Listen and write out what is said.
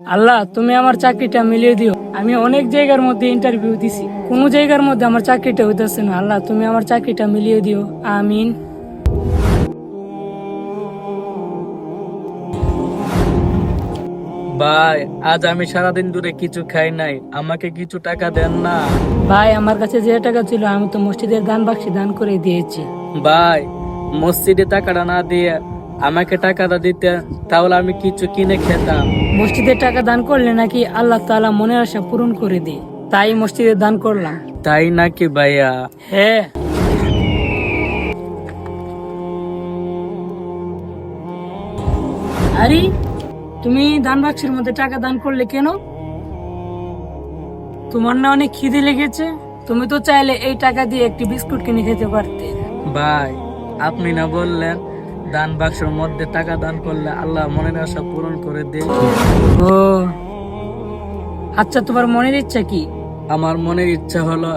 আল্লাহ, তুমি আমার চাকরিটা মিলিয়ে দিও। আমি অনেক জায়গার মধ্যে ইন্টারভিউ দিছি, কোনো জায়গার মধ্যে আমার চাকরিটা হইতেছে না। আল্লাহ, তুমি আমার চাকরিটা মিলিয়ে দিও। আমিন। ভাই, আজ আমি সারাদিন ধরে কিছু খাই নাই, আমাকে কিছু টাকা দেন না। ভাই, আমার কাছে যে টাকা ছিল আমি তো মসজিদের দান বাক্সে দান করে দিয়েছি। ভাই, মসজিদে টাকাটা না দিয়ে আমাকে টাকাটা দিতে, তাহলে আমি কিছু কিনে খেতাম। মসজিদের টাকা দান করলে নাকি আল্লাহ তাআলা মনের আশা পূরণ করে দেয়, তাই মসজিদে দান করলাম। তাই নাকি ভাইয়া? হ্যাঁ। আরে, তুমি দান বাক্সের মধ্যে টাকা দান করলে কেন? তোমার না অনেক খিদে লেগেছে? তুমি তো চাইলে এই টাকা দিয়ে একটি বিস্কুট কিনে খেতে পারতে। ভাই, আপনি না বললেন দান বাক্সের মধ্যে টাকা দান করলে আল্লাহ মনের আশা পূরণ করে দেয়? ও আচ্ছা, তোমার মনের ইচ্ছা কি? আমার মনের ইচ্ছা হলো